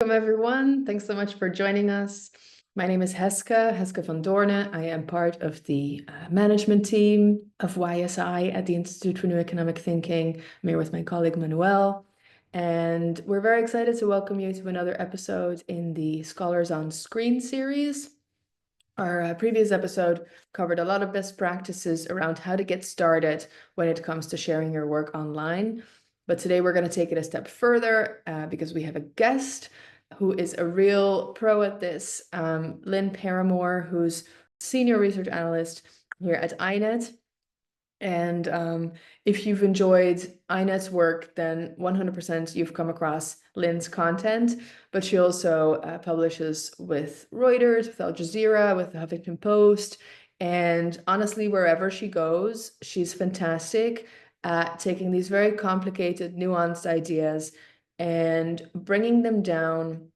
Welcome, everyone. Thanks so much for joining us. My name is Heske van Doorne. I am part of the management team of YSI at the Institute for New Economic Thinking. I'm here with my colleague Manuel, and we're very excited to welcome you to another episode in the Scholars on Screen series. Our previous episode covered a lot of best practices around how to get started when it comes to sharing your work online. But today we're going to take it a step further because we have a guest who is a real pro at this, Lynn Parramore, who's Senior Research Analyst here at INET. And if you've enjoyed INET's work, then 100% you've come across Lynn's content, but she also publishes with Reuters, with Al Jazeera, with the Huffington Post, and honestly, wherever she goes, she's fantastic at taking these very complicated, nuanced ideas and bringing them down,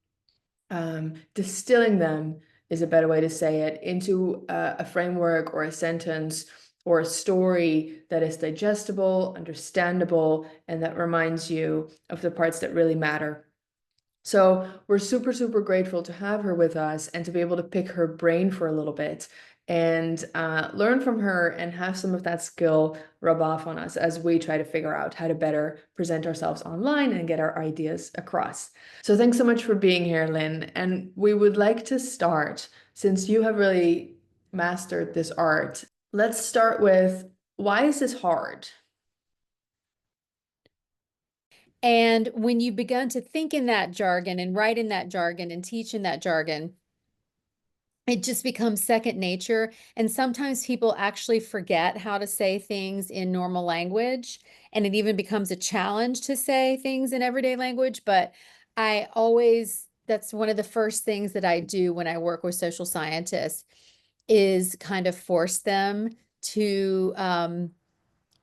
distilling them is a better way to say it, into a framework or a sentence or a story that is digestible, understandable, and that reminds you of the parts that really matter. So we're super, super grateful to have her with us and to be able to pick her brain for a little bit and learn from her and have some of that skill rub off on us as we try to figure out how to better present ourselves online and get our ideas across. So thanks so much for being here, Lynn. And we would like to start, since you have really mastered this art, let's start with, why is this hard? And when you begun to think in that jargon and write in that jargon and teach in that jargon, it just becomes second nature. And sometimes people actually forget how to say things in normal language. And it even becomes a challenge to say things in everyday language. But that's one of the first things that I do when I work with social scientists, is kind of force them to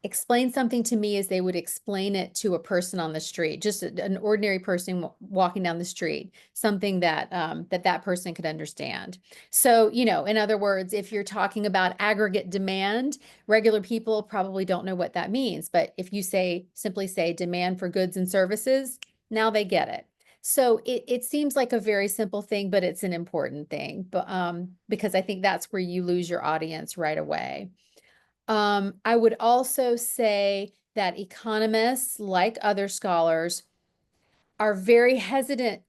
explain something to me as they would explain it to a person on the street, just an ordinary person walking down the street, something that that person could understand. So, in other words, if you're talking about aggregate demand, regular people probably don't know what that means. But if you simply say demand for goods and services, now they get it. So it seems like a very simple thing, but it's an important thing. But because I think that's where you lose your audience right away. I would also say that economists, like other scholars, are very hesitant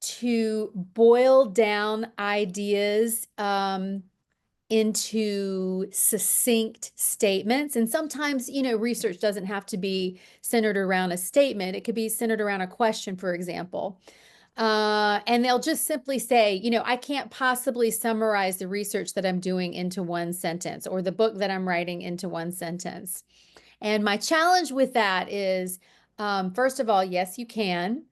to boil down ideas into succinct statements. And sometimes, research doesn't have to be centered around a statement. It could be centered around a question, for example. And they'll just simply say, I can't possibly summarize the research that I'm doing into one sentence, or the book that I'm writing into one sentence. And my challenge with that is, first of all, yes, you can.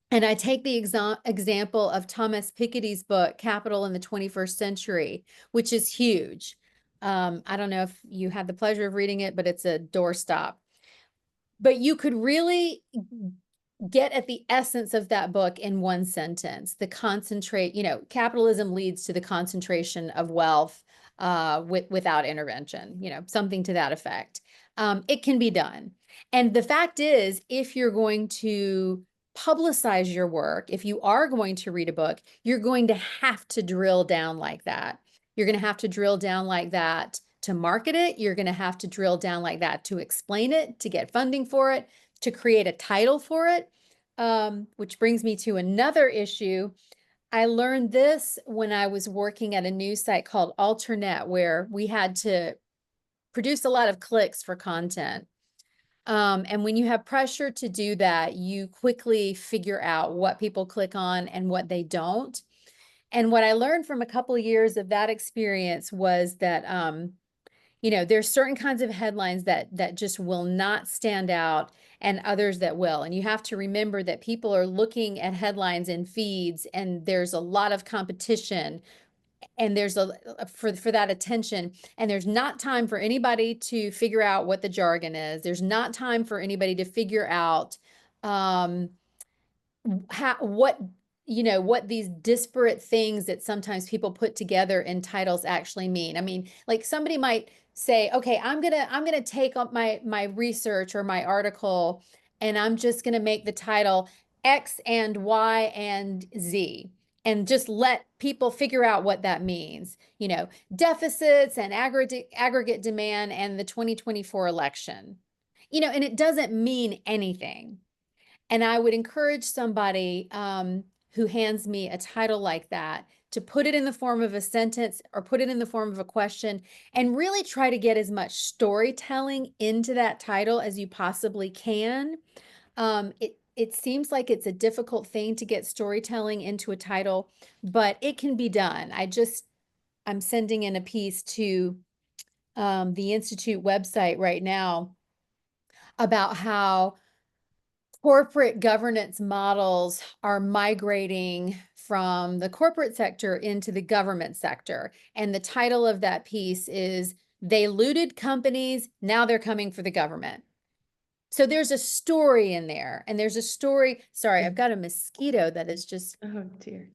And I take the example of Thomas Piketty's book, Capital in the 21st Century, which is huge. I don't know if you had the pleasure of reading it, but it's a doorstop. But you could really get at the essence of that book in one sentence. Capitalism leads to the concentration of wealth without intervention, something to that effect. It can be done. And the fact is, if you're going to publicize your work, if you are going to read a book, you're going to have to drill down like that. You're going to have to drill down like that to market it. You're going to have to drill down like that to explain it, to get funding for it, to create a title for it, which brings me to another issue. I learned this when I was working at a news site called Alternet, where we had to produce a lot of clicks for content. And when you have pressure to do that, you quickly figure out what people click on and what they don't. And what I learned from a couple of years of that experience was that there's certain kinds of headlines that just will not stand out, and others that will. And you have to remember that people are looking at headlines in feeds, and there's a lot of competition, and there's for that attention, and there's not time for anybody to figure out what the jargon is. There's not time for anybody to figure out what these disparate things that sometimes people put together in titles actually mean. I mean, like, somebody might say, okay, I'm gonna take up my research or my article, and I'm just gonna make the title X and Y and Z, and just let people figure out what that means. You know, deficits and aggregate demand and the 2024 election. You know, and it doesn't mean anything. And I would encourage somebody who hands me a title like that to put it in the form of a sentence or put it in the form of a question and really try to get as much storytelling into that title as you possibly can. It seems like it's a difficult thing to get storytelling into a title, but it can be done. I'm sending in a piece to the Institute website right now about how corporate governance models are migrating from the corporate sector into the government sector. And the title of that piece is "They Looted Companies, Now They're Coming for the Government." So there's a story in there, and there's a story. Sorry, I've got a mosquito that is just, Oh dear.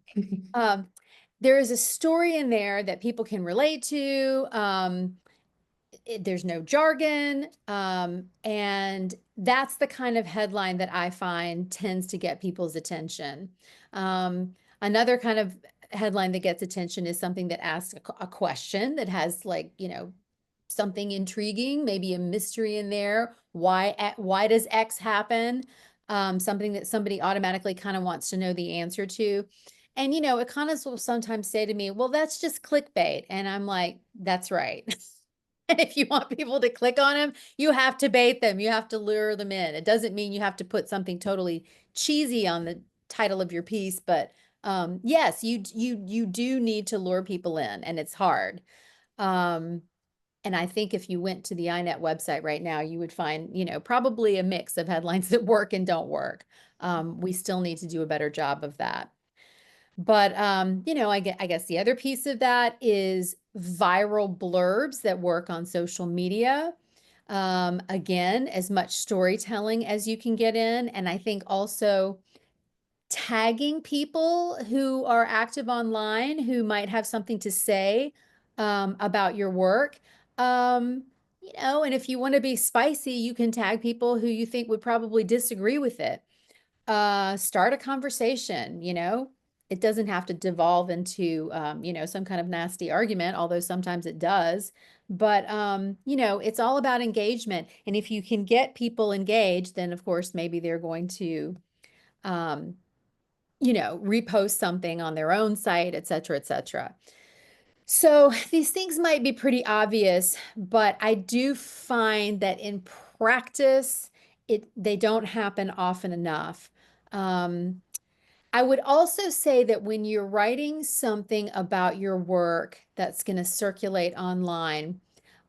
there is a story in there that people can relate to. There's no jargon. And that's the kind of headline that I find tends to get people's attention. Another kind of headline that gets attention is something that asks a question that has, like, you know, something intriguing, maybe a mystery in there. Why does X happen? Something that somebody automatically kind of wants to know the answer to. And, you know, economists will sometimes say to me, well, that's just clickbait. And I'm like, that's right. And if you want people to click on them, you have to bait them. You have to lure them in. It doesn't mean you have to put something totally cheesy on the title of your piece, but yes, you do need to lure people in, and it's hard. And I think if you went to the INET website right now, you would find, you know, probably a mix of headlines that work and don't work. We still need to do a better job of that. But, you know, I guess the other piece of that is viral blurbs that work on social media. Again, as much storytelling as you can get in. And I think also tagging people who are active online who might have something to say about your work. You know, and if you want to be spicy, you can tag people who you think would probably disagree with it. Start a conversation, you know. It doesn't have to devolve into, you know, some kind of nasty argument, although sometimes it does. But, you know, it's all about engagement. And if you can get people engaged, then of course, maybe they're going to, you know, repost something on their own site, et cetera, et cetera. So these things might be pretty obvious, but I do find that in practice, they don't happen often enough. I would also say that when you're writing something about your work that's going to circulate online,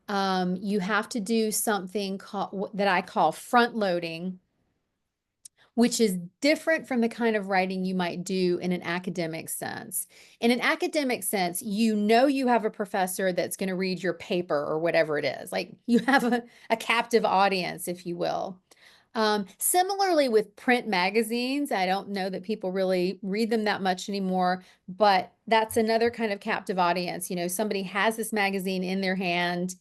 you have to do something that I call front loading, which is different from the kind of writing you might do in an academic sense. In an academic sense, you know you have a professor that's going to read your paper or whatever it is. Like, you have a captive audience, if you will. Similarly with print magazines, I don't know that people really read them that much anymore, but that's another kind of captive audience. You know, somebody has this magazine in their hand.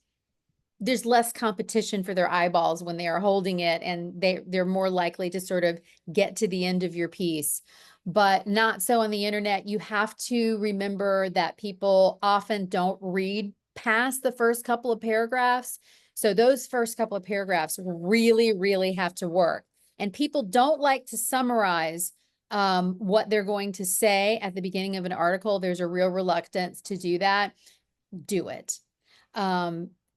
There's less competition for their eyeballs when they are holding it, and they're more likely to sort of get to the end of your piece. But not so on the internet. You have to remember that people often don't read past the first couple of paragraphs. So those first couple of paragraphs really, really have to work. And people don't like to summarize what they're going to say at the beginning of an article. There's a real reluctance to do that. Do it.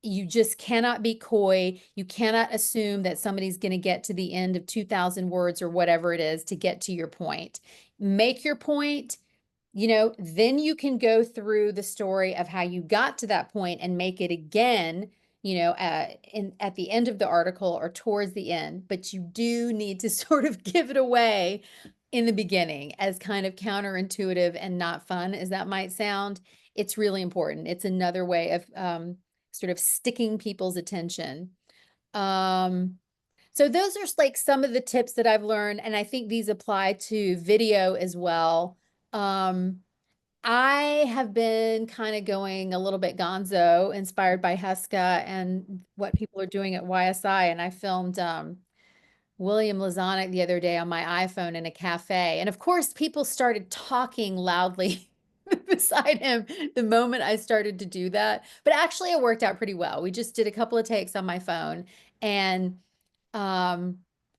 You just cannot be coy. You cannot assume that somebody's going to get to the end of 2,000 words or whatever it is to get to your point. Make your point, you know, then you can go through the story of how you got to that point and make it again, you know, at the end of the article or towards the end. But you do need to sort of give it away in the beginning, as kind of counterintuitive and not fun as that might sound. It's really important. It's another way of sort of sticking people's attention. So those are like some of the tips that I've learned, and I think these apply to video as well. I have been kind of going a little bit gonzo, inspired by Heska and what people are doing at YSI, and I filmed William Lazonick the other day on my iPhone in a cafe. And of course, people started talking loudly beside him the moment I started to do that. But actually, it worked out pretty well. We just did a couple of takes on my phone. And um,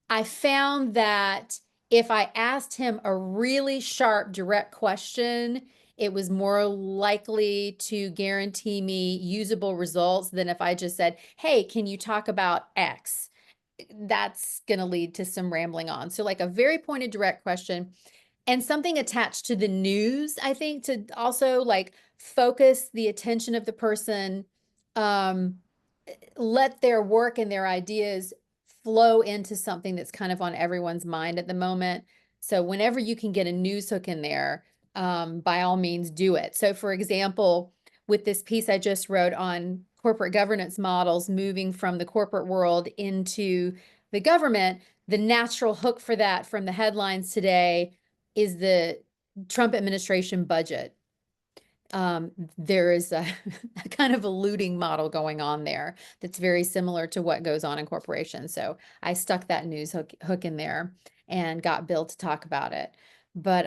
I found that if I asked him a really sharp, direct question, it was more likely to guarantee me usable results than if I just said, hey, can you talk about X? That's going to lead to some rambling on. So like a very pointed, direct question and something attached to the news, I think, to also like focus the attention of the person, um, let their work and their ideas flow into something that's kind of on everyone's mind at the moment. So whenever you can get a news hook in there, by all means do it. So for example, with this piece I just wrote on corporate governance models moving from the corporate world into the government, the natural hook for that from the headlines today is the Trump administration budget. There is a kind of a looting model going on there that's very similar to what goes on in corporations. So I stuck that news hook in there and got Bill to talk about it. But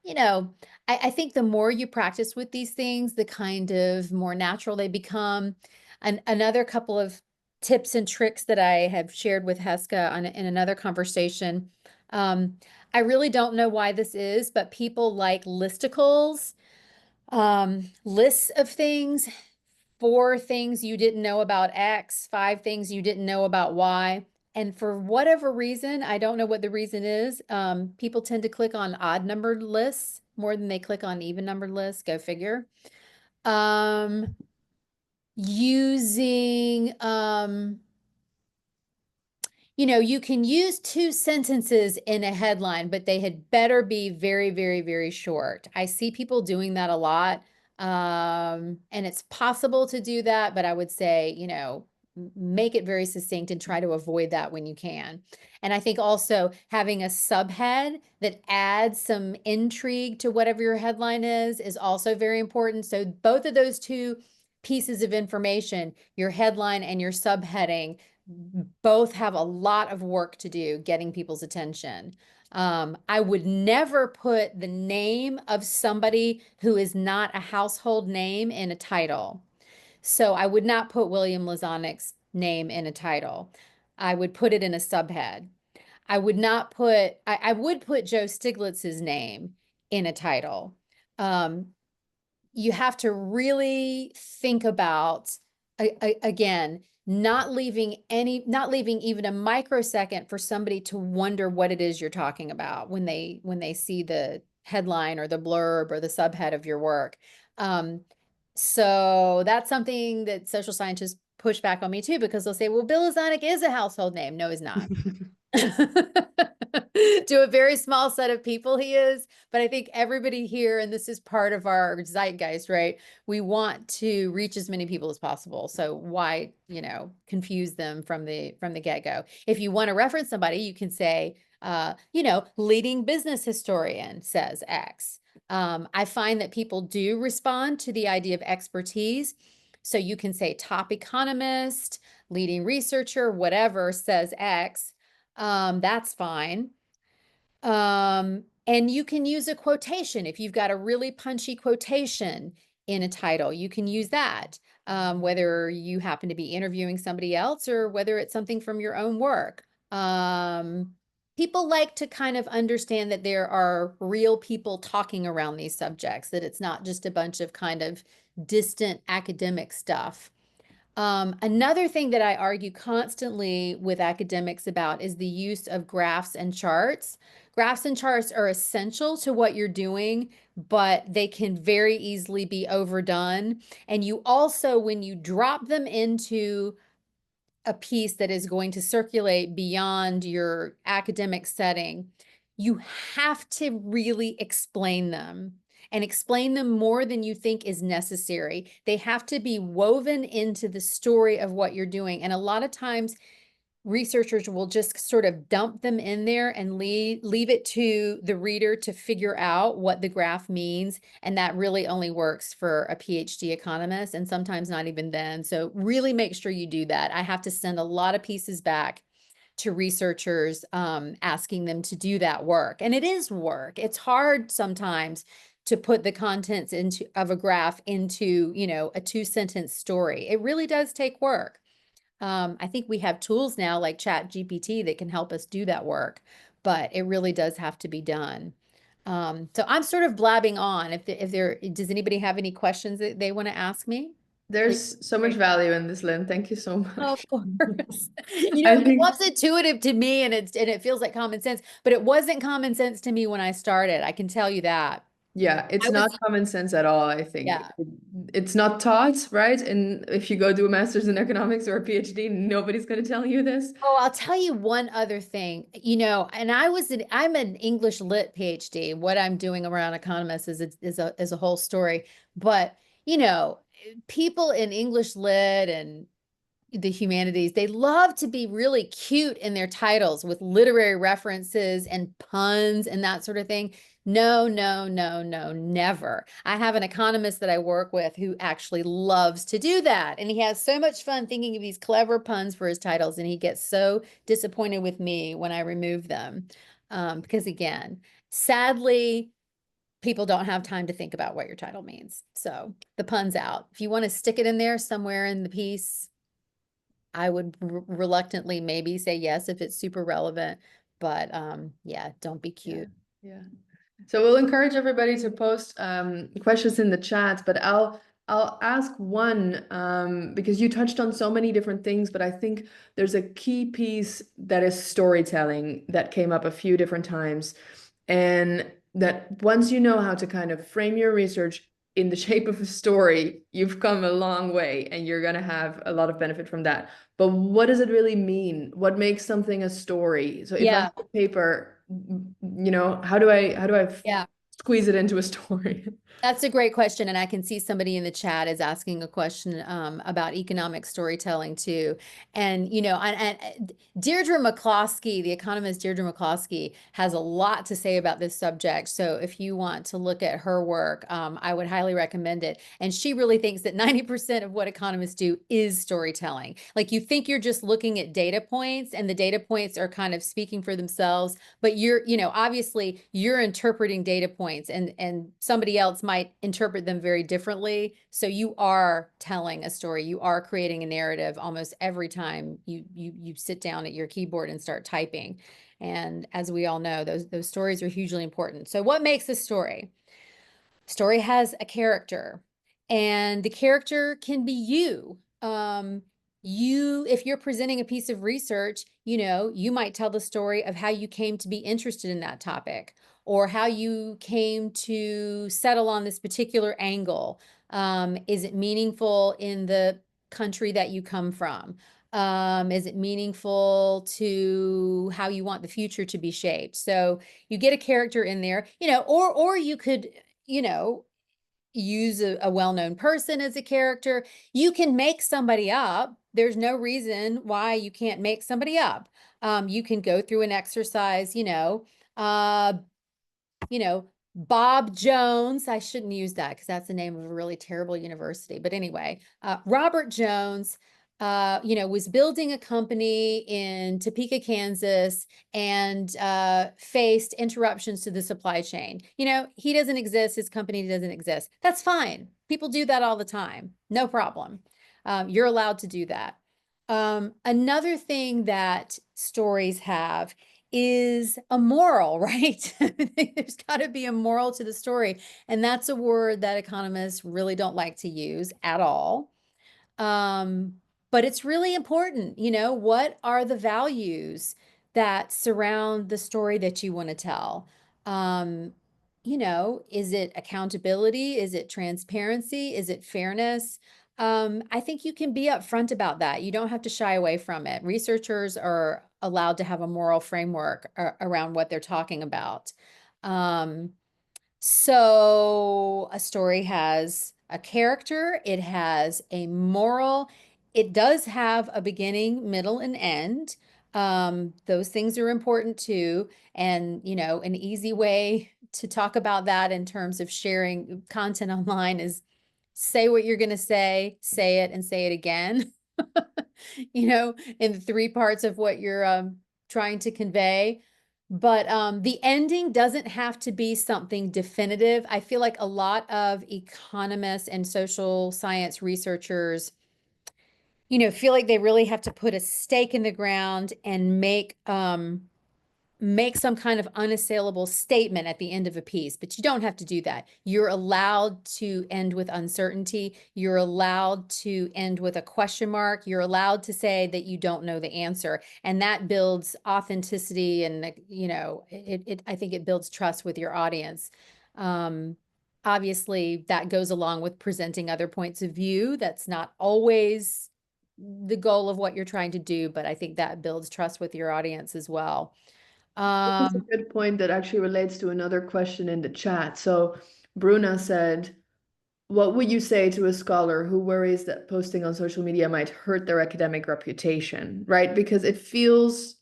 you know, I think the more you practice with these things, the kind of more natural they become. And another couple of tips and tricks that I have shared with Heska in another conversation. I really don't know why this is, but people like listicles, lists of things, 4 things you didn't know about X, 5 things you didn't know about Y. And for whatever reason, I don't know what the reason is, people tend to click on odd numbered lists more than they click on even numbered lists. Go figure. Using, you know, you can use 2 sentences in a headline, but they had better be very, very, very short. I see people doing that a lot. And it's possible to do that, but I would say, you know, make it very succinct and try to avoid that when you can. And I think also having a subhead that adds some intrigue to whatever your headline is also very important. So both of those 2 pieces of information, your headline and your subheading, both have a lot of work to do getting people's attention. I would never put the name of somebody who is not a household name in a title. So I would not put William Lazonick's name in a title. I would put it in a subhead. I would not put, I would put Joe Stiglitz's name in a title. You have to really think about, again, not leaving even a microsecond for somebody to wonder what it is you're talking about when they see the headline or the blurb or the subhead of your work. So that's something that social scientists push back on me too, because they'll say, well, Bill Lazonick is a household name. No, he's not. To a very small set of people he is, but I think everybody here, and this is part of our zeitgeist, right? We want to reach as many people as possible. So why, you know, confuse them from the get-go? If you want to reference somebody, you can say, you know, leading business historian says X. I find that people do respond to the idea of expertise. So you can say top economist, leading researcher, whatever says X. That's fine. And you can use a quotation. If you've got a really punchy quotation in a title, you can use that, whether you happen to be interviewing somebody else or whether it's something from your own work. People like to kind of understand that there are real people talking around these subjects, that it's not just a bunch of kind of distant academic stuff. Another thing that I argue constantly with academics about is the use of graphs and charts. Graphs and charts are essential to what you're doing, but they can very easily be overdone. And you also, when you drop them into a piece that is going to circulate beyond your academic setting, you have to really explain them and explain them more than you think is necessary. They have to be woven into the story of what you're doing. And a lot of times researchers will just sort of dump them in there and leave it to the reader to figure out what the graph means. And that really only works for a PhD economist, and sometimes not even then. So really make sure you do that. I have to send a lot of pieces back to researchers, asking them to do that work. And it is work. It's hard sometimes to put the contents of a graph into, a 2-sentence story. It really does take work. I think we have tools now like ChatGPT that can help us do that work, but it really does have to be done. So I'm sort of blabbing on. Does anybody have any questions that they want to ask me? There's so much value in this, Lynn. Thank you so Of much. course. I think, Stuff's intuitive to me and it feels like common sense, but it wasn't common sense to me when I started. I can tell you that. yeah, it's I not was, common sense at all, I think. yeah. It's not taught, right? And if you go do a master's in economics or a PhD, nobody's going to tell you this. Oh, I'll tell you one other thing, and I'm an English lit PhD. What I'm doing around economists is a whole story. But, you know, people in English lit and the humanities, they love to be really cute in their titles with literary references and puns and that sort of thing. No, no, no, no, never. I have an economist that I work with who actually loves to do that. And he has so much fun thinking of these clever puns for his titles. And he gets so disappointed with me when I remove them. Because again, sadly, people don't have time to think about what your title means. So the pun's out. If you want to stick it in there somewhere in the piece, I would reluctantly maybe say yes if it's super relevant, but yeah, don't be cute. Yeah. So we'll encourage everybody to post questions in the chat, but I'll ask one because you touched on so many different things, but I think there's a key piece that is storytelling that came up a few different times. And that once you know how to kind of frame your research in the shape of a story, you've come a long way and you're going to have a lot of benefit from that. But what does it really mean? What makes something a story? So if I Yeah, have a paper, how do I yeah. squeeze it into a story? That's a great question, and I can see somebody in the chat is asking a question about economic storytelling too. And Deirdre McCloskey, the economist Deirdre McCloskey, has a lot to say about this subject. So if you want to look at her work, I would highly recommend it. And she really thinks that 90% of what economists do is storytelling. Like you think you're just looking at data points, and the data points are kind of speaking for themselves, but obviously you're interpreting data points, and somebody else might interpret them very differently. So you are telling a story. You are creating a narrative almost every time you sit down at your keyboard and start typing. And as we all know, those stories are hugely important. So what makes a story? Story has a character, and the character can be you. If you're presenting a piece of research, you might tell the story of how you came to be interested in that topic, or how you came to settle on this particular angle. Is it meaningful in the country that you come from? Is it meaningful to how you want the future to be shaped? So you get a character in there, or you could, use a well-known person as a character. You can make somebody up. There's no reason why you can't make somebody up. You can go through an exercise, uh, Bob Jones. I shouldn't use that because that's the name of a really terrible university. But anyway, Robert Jones, was building a company in Topeka, Kansas, and faced interruptions to the supply chain. He doesn't exist. His company doesn't exist. That's fine. People do that all the time. No problem. You're allowed to do that. Another thing that stories have is a moral, right? There's got to be a moral to the story. And that's a word that economists really don't like to use at all. But it's really important. What are the values that surround the story that you want to tell? Is it accountability? Is it transparency? Is it fairness? I think you can be upfront about that. You don't have to shy away from it. Researchers are allowed to have a moral framework around what they're talking about. So a story has a character, it has a moral, it does have a beginning, middle, and end. Those things are important too. And, an easy way to talk about that in terms of sharing content online is say what you're going to say it, and say it again. In the three parts of what you're trying to convey. But the ending doesn't have to be something definitive. I feel like a lot of economists and social science researchers, feel like they really have to put a stake in the ground and make some kind of unassailable statement at the end of a piece, but you don't have to do that. You're allowed to end with uncertainty. You're allowed to end with a question mark. You're allowed to say that you don't know the answer. And that builds authenticity and, I think it builds trust with your audience. Obviously, that goes along with presenting other points of view. That's not always the goal of what you're trying to do, but I think that builds trust with your audience as well. That's a good point that actually relates to another question in the chat. So Bruna said, what would you say to a scholar who worries that posting on social media might hurt their academic reputation, right? Because it feels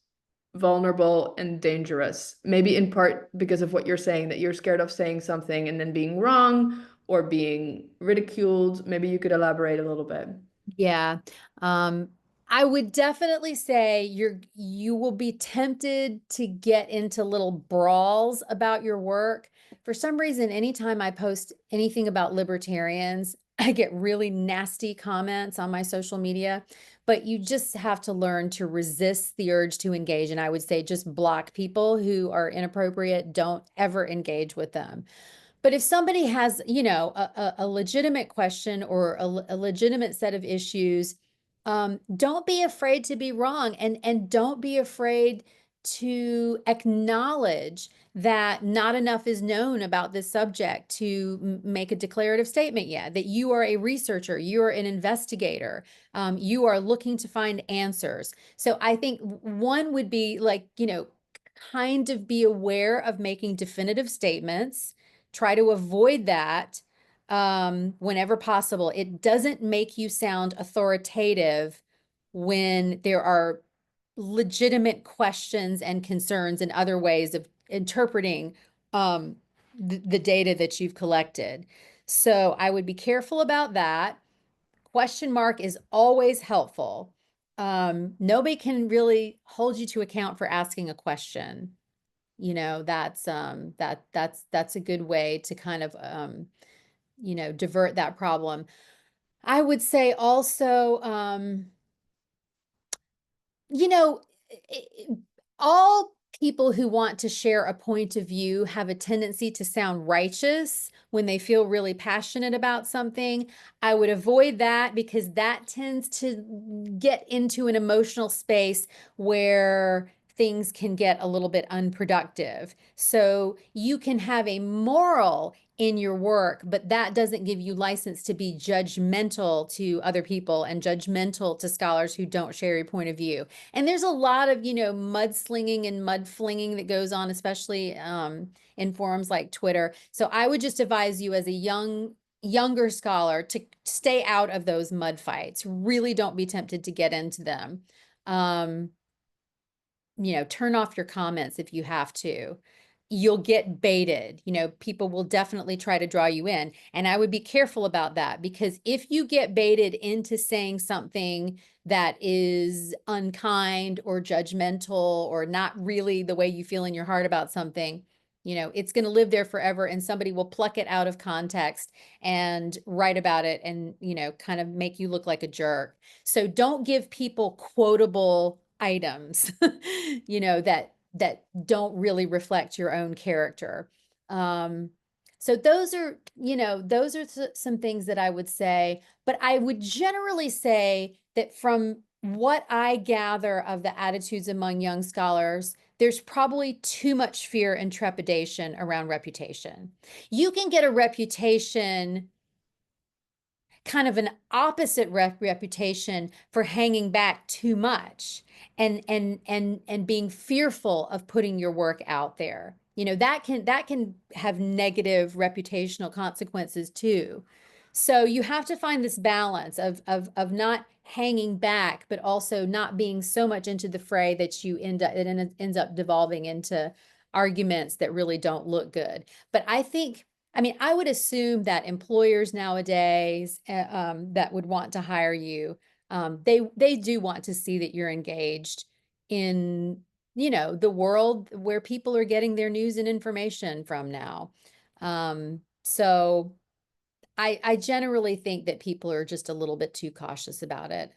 vulnerable and dangerous, maybe in part because of what you're saying, that you're scared of saying something and then being wrong or being ridiculed. Maybe you could elaborate a little bit. Yeah. I would definitely say you will be tempted to get into little brawls about your work. For some reason, anytime I post anything about libertarians, I get really nasty comments on my social media, but you just have to learn to resist the urge to engage. And I would say just block people who are inappropriate. Don't ever engage with them. But if somebody has, a legitimate question or a legitimate set of issues, don't be afraid to be wrong, and don't be afraid to acknowledge that not enough is known about this subject to make a declarative statement yet, that you are a researcher, you are an investigator, you are looking to find answers. So I think one would be like, kind of be aware of making definitive statements. Try to avoid that whenever possible. It doesn't make you sound authoritative when there are legitimate questions and concerns and other ways of interpreting the data that you've collected. So I would be careful about that. Question mark is always helpful. Nobody can really hold you to account for asking a question. That's a good way to kind of divert that problem. I would say also, you know, all people who want to share a point of view have a tendency to sound righteous when they feel really passionate about something. I would avoid that because that tends to get into an emotional space where things can get a little bit unproductive. So you can have a moral in your work, but that doesn't give you license to be judgmental to other people and judgmental to scholars who don't share your point of view. And there's a lot of, mudslinging and mud flinging that goes on, especially in forums like Twitter. So I would just advise you as a younger scholar to stay out of those mud fights. Really don't be tempted to get into them. Turn off your comments if you have to. You'll get baited. People will definitely try to draw you in. And I would be careful about that, because if you get baited into saying something that is unkind or judgmental or not really the way you feel in your heart about something, it's going to live there forever, and somebody will pluck it out of context and write about it and, kind of make you look like a jerk. So don't give people quotable items, that don't really reflect your own character. So those are some things that I would say, but I would generally say that from what I gather of the attitudes among young scholars, there's probably too much fear and trepidation around reputation. You can get a reputation, kind of an opposite reputation, for hanging back too much and being fearful of putting your work out there. That can have negative reputational consequences too. So you have to find this balance of not hanging back, but also not being so much into the fray that it ends up devolving into arguments that really don't look good. But I would assume that employers nowadays that would want to hire you, they do want to see that you're engaged in the world where people are getting their news and information from now. So I generally think that people are just a little bit too cautious about it,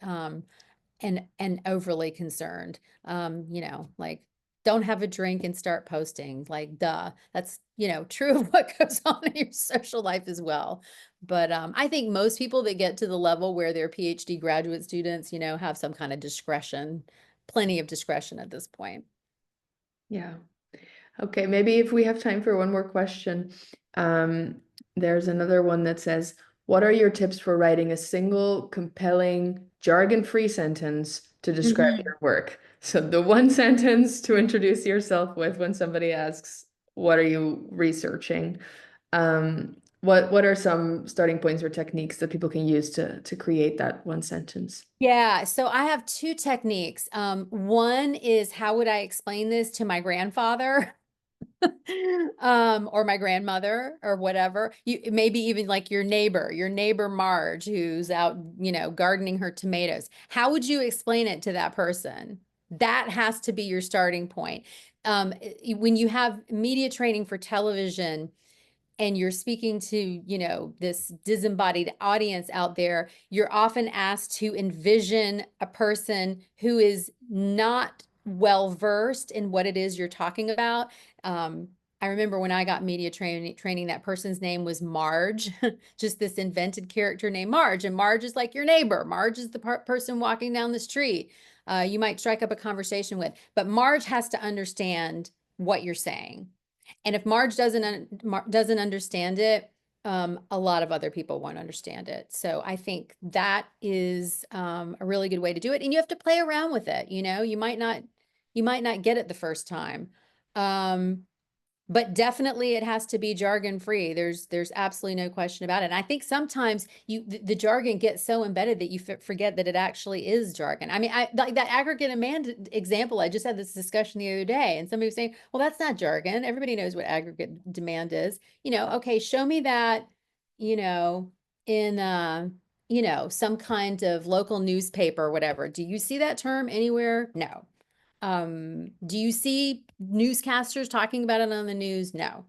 and overly concerned. Like, don't have a drink and start posting. Like, duh. That's, true of what goes on in your social life as well. But I think most people that get to the level where they're PhD graduate students, have some kind of discretion, plenty of discretion at this point. Yeah. Okay, maybe if we have time for one more question. Um, there's another one that says, what are your tips for writing a single, compelling, jargon-free sentence to describe Mhm. your work? So the one sentence to introduce yourself with when somebody asks, what are you researching? What are some starting points or techniques that people can use to create that one sentence? Yeah, so I have two techniques. One is, how would I explain this to my grandfather? Or my grandmother or whatever. You maybe even like your neighbor Marge, who's out, gardening her tomatoes. How would you explain it to that person? That has to be your starting point. When you have media training for television, and you're speaking to, this disembodied audience out there, you're often asked to envision a person who is not well versed in what it is you're talking about. I remember when I got media training, that person's name was Marge, just this invented character named Marge. And Marge is like your neighbor. Marge is the person walking down the street. You might strike up a conversation with, but Marge has to understand what you're saying. And if Marge doesn't understand it, a lot of other people won't understand it. So I think that is a really good way to do it. And you have to play around with it. You might not get it the first time. But definitely it has to be jargon free. There's absolutely no question about it. And I think sometimes the jargon gets so embedded that you forget that it actually is jargon. I mean, like that aggregate demand example, I just had this discussion the other day, and somebody was saying, well, that's not jargon. Everybody knows what aggregate demand is. Okay, show me that, in some kind of local newspaper or whatever. Do you see that term anywhere? No. Do you see newscasters talking about it on the news? No.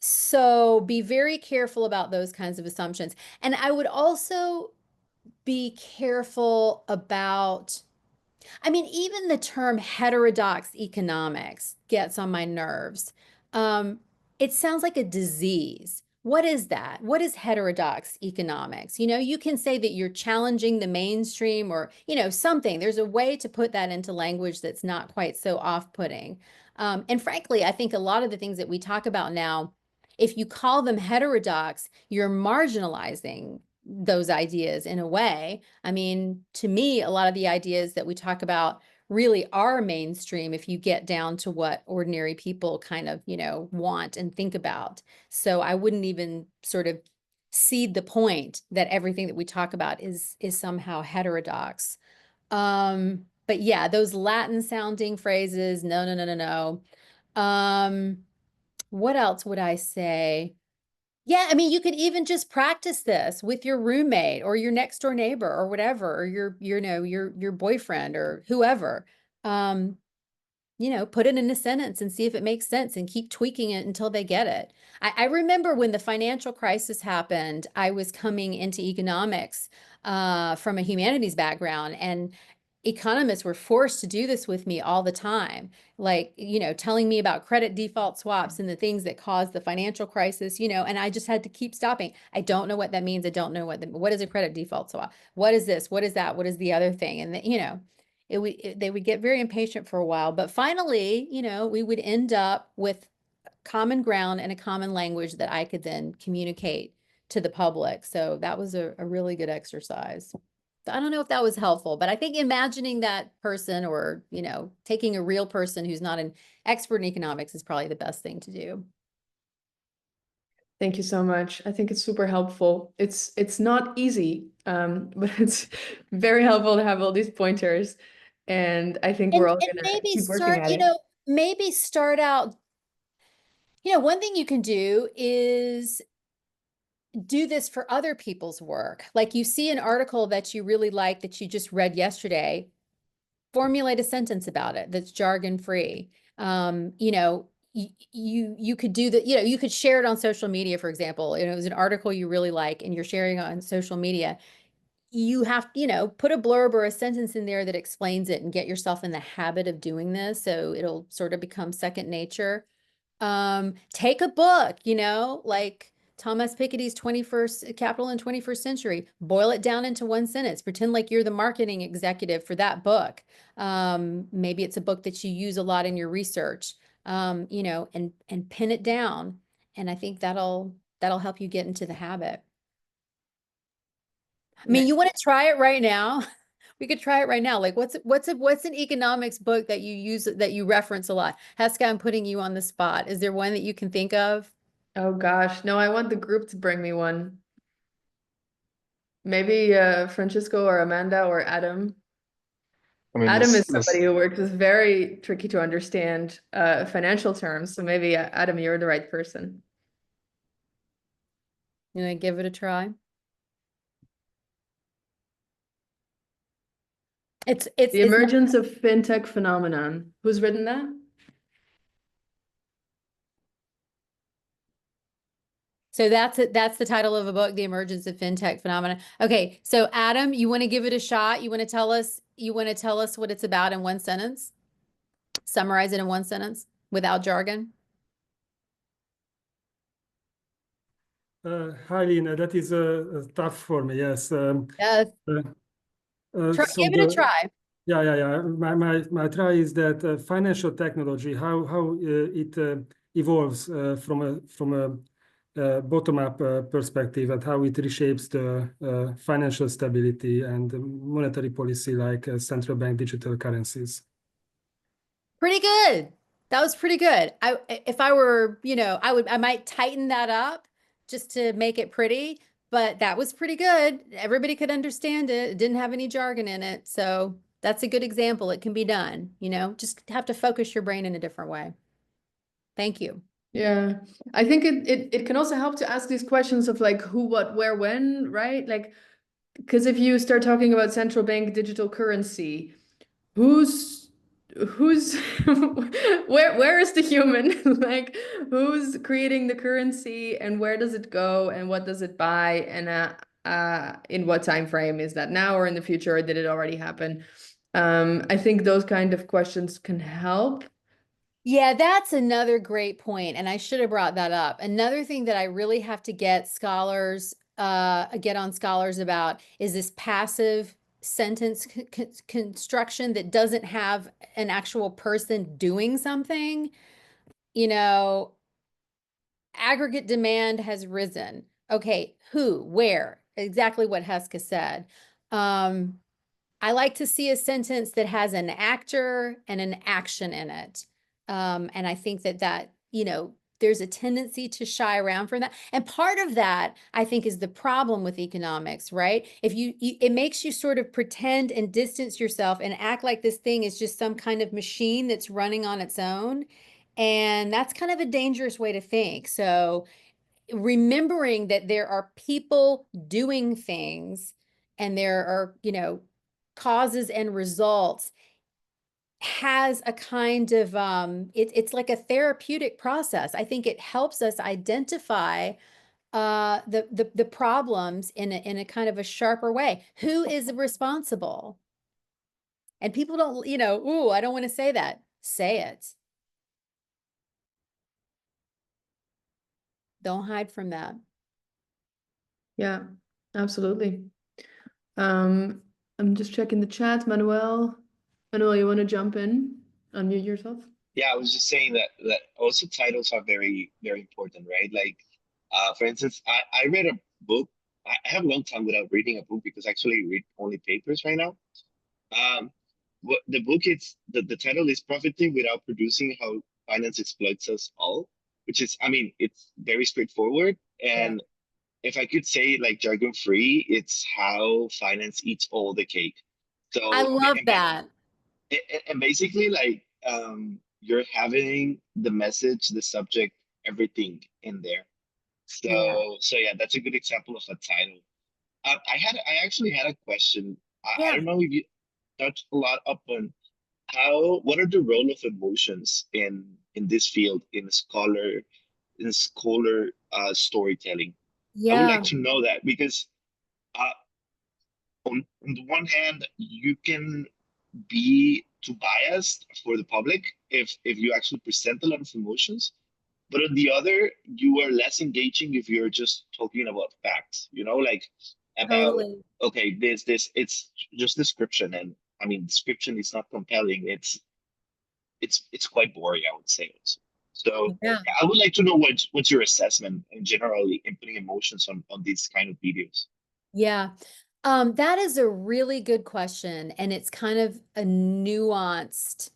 So be very careful about those kinds of assumptions. And I would also be careful about, even the term heterodox economics gets on my nerves. Um, it sounds like a disease. What is that? What is heterodox economics? You can say that you're challenging the mainstream, or, something. There's a way to put that into language that's not quite so off-putting. And frankly, I think a lot of the things that we talk about now, if you call them heterodox, you're marginalizing those ideas in a way. To me, a lot of the ideas that we talk about really are mainstream if you get down to what ordinary people kind of, want and think about. So I wouldn't even sort of cede the point that everything that we talk about is somehow heterodox. But yeah, those Latin sounding phrases, no, no, no, no, no. What else would I say? Yeah, you could even just practice this with your roommate or your next door neighbor or whatever, or your boyfriend or whoever. Um, put it in a sentence and see if it makes sense, and keep tweaking it until they get it. I remember when the financial crisis happened, I was coming into economics from a humanities background, and economists were forced to do this with me all the time, like, telling me about credit default swaps and the things that caused the financial crisis, and I just had to keep stopping. I don't know what that means. I don't know what is a credit default swap? What is this? What is that? What is the other thing? And they would get very impatient for a while, but finally, we would end up with common ground and a common language that I could then communicate to the public. So that was a really good exercise. I don't know if that was helpful, but I think imagining that person, or, taking a real person who's not an expert in economics, is probably the best thing to do. Thank you so much. I think it's super helpful. It's not easy, but it's very helpful to have all these pointers. And I think we're all And gonna maybe keep working start, at it. maybe start out, one thing you can do is do this for other people's work. Like, you see an article that you really like that you just read yesterday, formulate a sentence about it that's jargon free. You know, you could do that, you know, you could share it on social media, for example. You know, it was an article you really like and you're sharing it on social media. You have, you know, put a blurb or a sentence in there that explains it and get yourself in the habit of doing this. So it'll sort of become second nature. Take a book, you know, like Thomas Piketty's 21st Capital in 21st Century, boil it down into one sentence, pretend like you're the marketing executive for that book. Maybe it's a book that you use a lot in your research, you know, and pin it down. And I think that'll help you get into the habit. I mean, you want to try it right now? We could try it right now. Like what's an economics book that you use that you reference a lot? Heska, I'm putting you on the spot. Is there one that you can think of? Oh gosh, no, I want the group to bring me one. Maybe Francisco or Amanda or Adam. I mean, Adam is this somebody who works with very tricky to understand financial terms. So maybe Adam, you're the right person. You know, give it a try. The Emergence of FinTech Phenomenon. Who's written that? So that's it. That's the title of a book, The Emergence of FinTech Phenomena. Okay, so Adam, you want to give it a shot? You want to tell us what it's about in one sentence? Summarize it in one sentence without jargon. Hi, Lynn. That is tough for me. Yes. Yes. So Give it a try. yeah. My try is that financial technology, how it evolves from a bottom-up perspective, and how it reshapes the financial stability and monetary policy, like central bank digital currencies. Pretty good. That was pretty good. If I were, you know, I might tighten that up just to make it pretty, but that was pretty good. Everybody could understand it. It didn't have any jargon in it. So that's a good example. It can be done, you know, just have to focus your brain in a different way. Thank you. Yeah, I think it can also help to ask these questions of like who, what, where, when, right? Like, because if you start talking about central bank digital currency, who's where is the human? Like, who's creating the currency and where does it go and what does it buy and in what time frame? Is that now or in the future, or did it already happen? I think those kind of questions can help. Yeah, that's another great point, and I should have brought that up. Another thing that I really have to get on scholars about is this passive sentence construction that doesn't have an actual person doing something. You know, aggregate demand has risen. Okay, who, where? Exactly what Heska said. I like to see a sentence that has an actor and an action in it. And I think that, you know, there's a tendency to shy around from that. And part of that, I think, is the problem with economics, right? If it makes you sort of pretend and distance yourself and act like this thing is just some kind of machine that's running on its own. And that's kind of a dangerous way to think. So remembering that there are people doing things and there are, you know, causes and results has a kind of it's like a therapeutic process. I think it helps us identify the problems in a kind of a sharper way. Who is responsible? And people don't, you know, ooh, I don't want to say that. Say it. Don't hide from that. Yeah, absolutely. I'm just checking the chat. Manuel, you want to jump in? Unmute yourself. Yeah, I was just saying that also titles are very, very important, right? Like, for instance, I read a book. I have a long time without reading a book because I actually read only papers right now. What the book is, the title is Profiting Without Producing: How Finance Exploits Us All, which is, I mean, it's very straightforward. And if I could say like jargon free, it's how finance eats all the cake. I So, love that. and basically like you're having the message, the subject, everything in there. Yeah. So yeah, that's a good example of a title. I actually had a question. I Yeah. don't know if you touched a lot upon what are the role of emotions in this field in scholar storytelling? I would Yeah, like to know that because uh, on the one hand, you can be too biased for the public if you actually present a lot of emotions, but on the other, you are less engaging if you're just talking about facts, like about, totally. okay, it's just description. And I mean, description is not compelling. It's quite boring, I would say also. So Yeah. yeah, I would like to know what's your assessment in generally in putting emotions on these kind of videos. Yeah. That is a really good question, and it's kind of a nuanced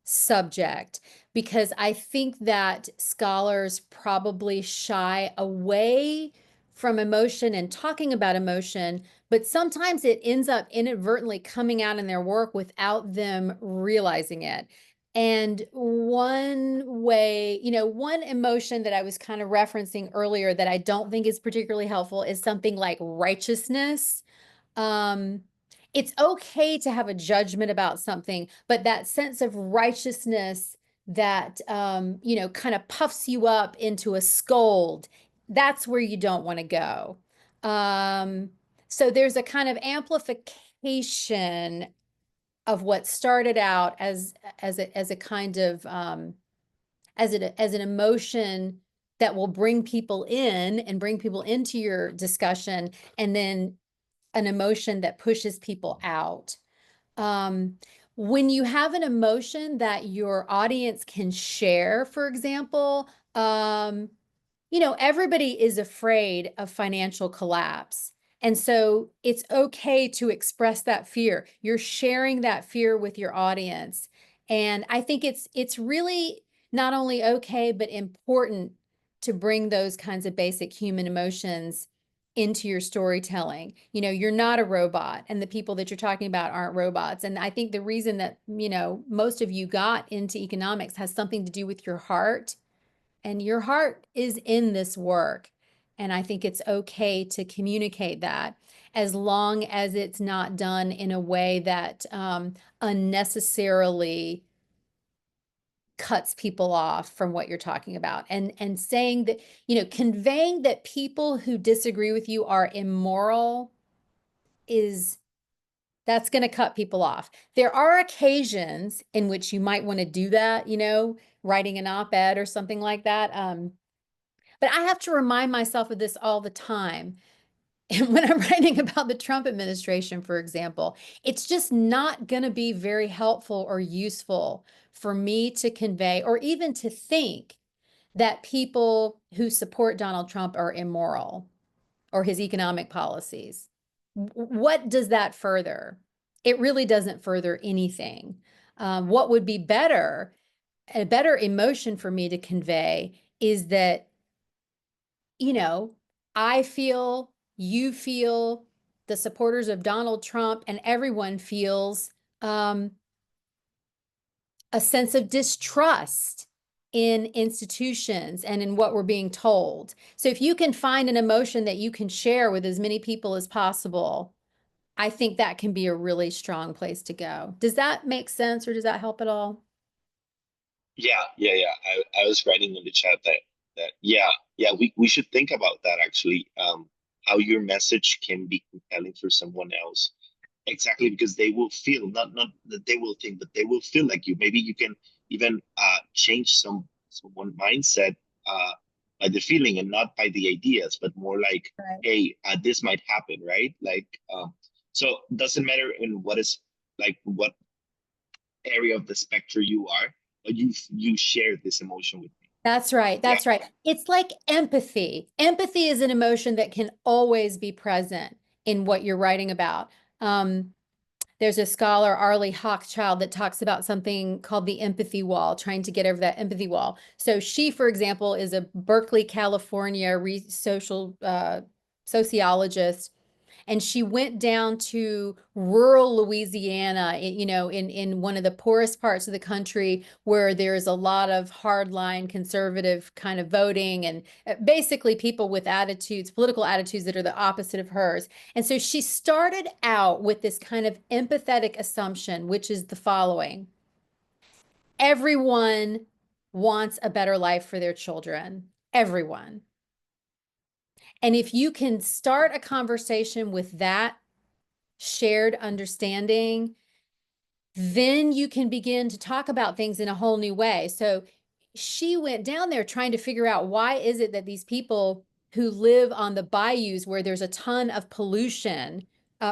subject because I think that scholars probably shy away from emotion and talking about emotion, but sometimes it ends up inadvertently coming out in their work without them realizing it. And one way, one emotion that I was kind of referencing earlier that I don't think is particularly helpful is something like righteousness. um, it's okay to have a judgment about something, but that sense of righteousness that kind of puffs you up into a scold, that's where you don't want to go. Um, so there's a kind of amplification of what started out as a kind of as an emotion that will bring people in and bring people into your discussion, and then an emotion that pushes people out. Um, when you have an emotion that your audience can share, for example, everybody is afraid of financial collapse. And so it's okay to express that fear. You're sharing that fear with your audience. And I think it's really not only okay, but important to bring those kinds of basic human emotions into your storytelling. You're not a robot, and the people that you're talking about aren't robots. And I think the reason that, most of you got into economics has something to do with your heart, and your heart is in this work. And I think it's okay to communicate that, as long as it's not done in a way that unnecessarily cuts people off from what you're talking about, and saying that, conveying that people who disagree with you are immoral is that's going to cut people off. There are occasions in which you might want to do that, writing an op-ed or something like that. But I have to remind myself of this all the time. And when I'm writing about the Trump administration, for example, it's just not going to be very helpful or useful for me to convey or even to think that people who support Donald Trump are immoral or his economic policies. What does that further? It really doesn't further anything. What would be a better emotion for me to convey is that, I feel, you feel, the supporters of Donald Trump and everyone feels a sense of distrust in institutions and in what we're being told. So if you can find an emotion that you can share with as many people as possible, I think that can be a really strong place to go. Does that make sense, or does that help at all? Yeah. I was writing in the chat that yeah, we should think about that actually. How your message can be compelling for someone else. Exactly, because they will feel, not that they will think, but they will feel like you. Maybe you can even change someone mindset by the feeling and not by the ideas, but more like, Right. hey, this might happen, right? Like, so doesn't matter in what area of the spectrum you are, but you share this emotion with me. That's right. Yeah, That's right. It's like empathy. Empathy is an emotion that can always be present in what you're writing about. There's a scholar, Arlie Hochschild, that talks about something called the empathy wall, trying to get over that empathy wall. So she, for example, is a Berkeley, California sociologist, and she went down to rural Louisiana, in one of the poorest parts of the country where there's a lot of hardline conservative kind of voting, and basically people with attitudes, political attitudes that are the opposite of hers. And so she started out with this kind of empathetic assumption, which is the following. Everyone wants a better life for their children. Everyone. And if you can start a conversation with that shared understanding, then you can begin to talk about things in a whole new way. So she went down there trying to figure out, why is it that these people who live on the bayous where there's a ton of pollution,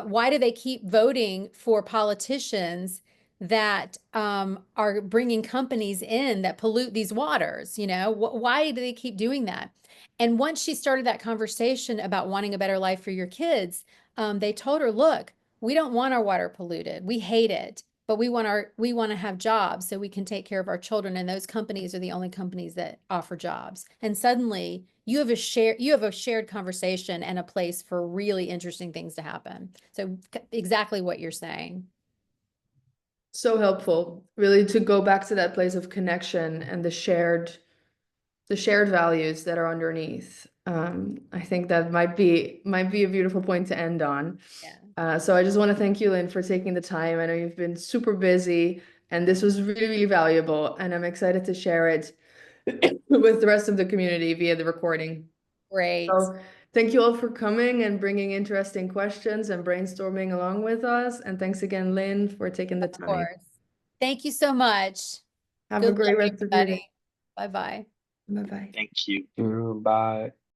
why do they keep voting for politicians that are bringing companies in that pollute these waters? You know, why do they keep doing that? And once she started that conversation about wanting a better life for your kids, they told her, look, we don't want our water polluted. We hate it, but we want to have jobs so we can take care of our children. And those companies are the only companies that offer jobs. And suddenly you have a shared conversation and a place for really interesting things to happen. So exactly what you're saying. So helpful, really, to go back to that place of connection and the shared values that are underneath. I think that might be a beautiful point to end on. Yeah. So I just want to thank you, Lynn, for taking the time. I know you've been super busy, and this was really, really valuable, and I'm excited to share it with the rest of the community via the recording. Great. So thank you all for coming and bringing interesting questions and brainstorming along with us. And thanks again, Lynn, for taking the time. Of course. Thank you so much. Have Good a great luck, rest of your day. everybody. Bye-bye. Bye-bye. Thank you. Bye.